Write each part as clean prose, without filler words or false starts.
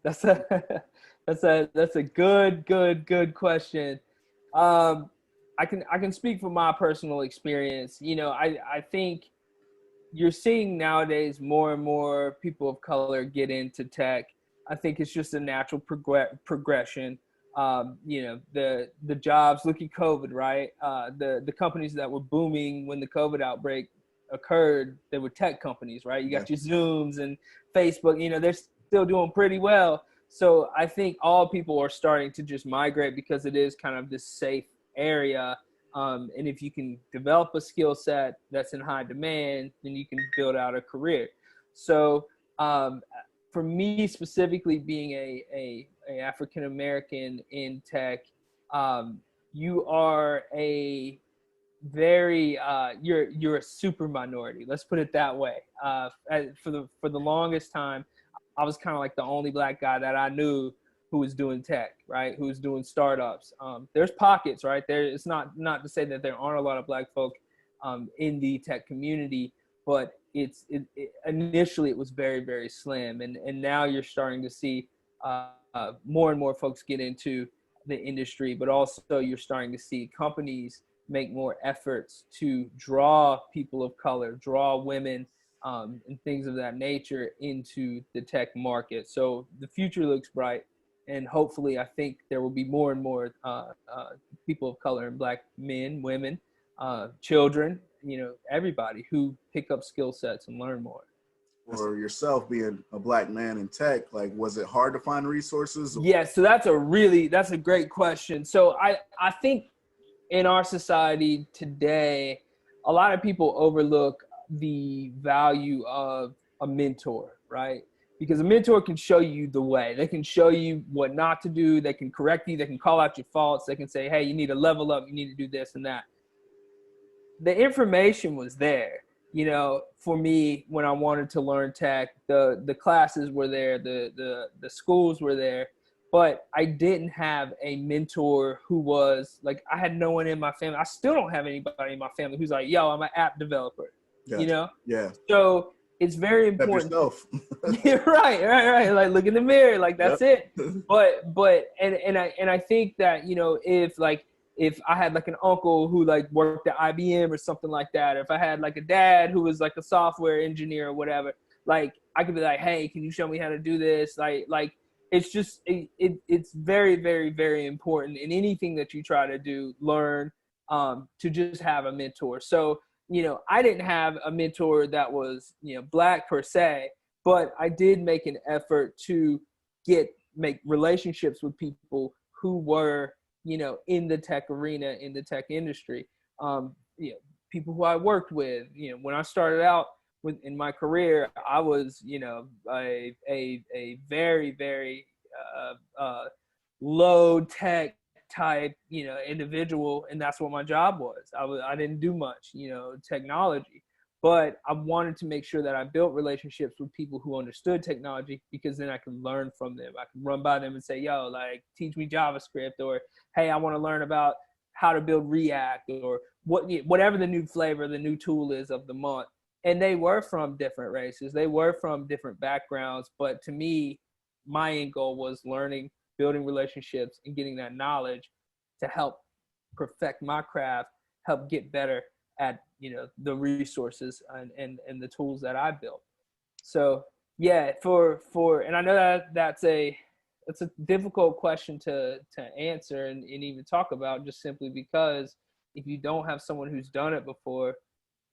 That's a that's a good question. Um, I can speak from my personal experience. I think you're seeing nowadays more and more people of color get into tech. I think it's just a natural progression. The jobs. Look at COVID, right? The companies that were booming when the COVID outbreak occurred, they were tech companies, right? You got your Zooms and Facebook. They're still doing pretty well. So I think all people are starting to just migrate because it is kind of this safe area. And if you can develop a skill set that's in high demand, then you can build out a career. So for me specifically, being a African American in tech, you are a very you're a super minority. Let's put it that way. For the longest time, I was kind of like the only black guy that I knew who was doing tech, right? Who's doing startups. There's pockets, right? It's not to say that there aren't a lot of black folk in the tech community, but initially it was very, very slim, and now you're starting to see more and more folks get into the industry, but also you're starting to see companies make more efforts to draw people of color, draw women, and things of that nature into the tech market. So the future looks bright, and hopefully I think there will be more and more people of color, and black men, women, children, everybody who pick up skill sets and learn more. For yourself, being a black man in tech, like, was it hard to find resources? Yeah, so that's a great question. So I think in our society today, a lot of people overlook the value of a mentor, right? Because a mentor can show you the way. They can show you what not to do. They can correct you. They can call out your faults. They can say, hey, you need to level up. You need to do this and that. The information was there. For me, when I wanted to learn tech, the classes were there, the schools were there, but I didn't have a mentor who was like, I had no one in my family. I still don't have anybody in my family who's like, yo, I'm an app developer, Gotcha. Yeah. So it's very important. Yourself. You're right. Like, look in the mirror, like that's it. But I think that, if I had like an uncle who like worked at IBM or something like that, or if I had like a dad who was like a software engineer or whatever, like I could be like, hey, can you show me how to do this? Like it's just, it's very, very, very important in anything that you try to do, learn, to just have a mentor. So, I didn't have a mentor that was, black per se, but I did make an effort to make relationships with people who were, in the tech arena, in the tech industry. People who I worked with, when I started out in my career, I was, a very, very low tech type, individual. And that's what my job was. I didn't do much, technology, but I wanted to make sure that I built relationships with people who understood technology, because then I can learn from them. I can run by them and say, yo, like, teach me JavaScript, or, hey, I want to learn about how to build React, or whatever the new flavor, the new tool is of the month. And they were from different races. They were from different backgrounds. But to me, my end goal was learning, building relationships, and getting that knowledge to help perfect my craft, help get better at, the resources and the tools that I built. So yeah, and I know that's a difficult question to answer and even talk about, just simply because if you don't have someone who's done it before,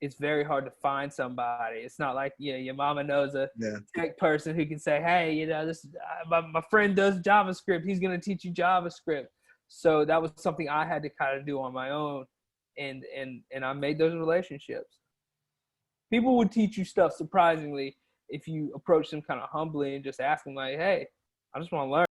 it's very hard to find somebody. It's not like, your mama knows a tech person who can say, hey, this my friend does JavaScript. He's going to teach you JavaScript. So that was something I had to kind of do on my own. And I made those relationships. People would teach you stuff, surprisingly, if you approach them kind of humbly and just ask them like, hey, I just want to learn.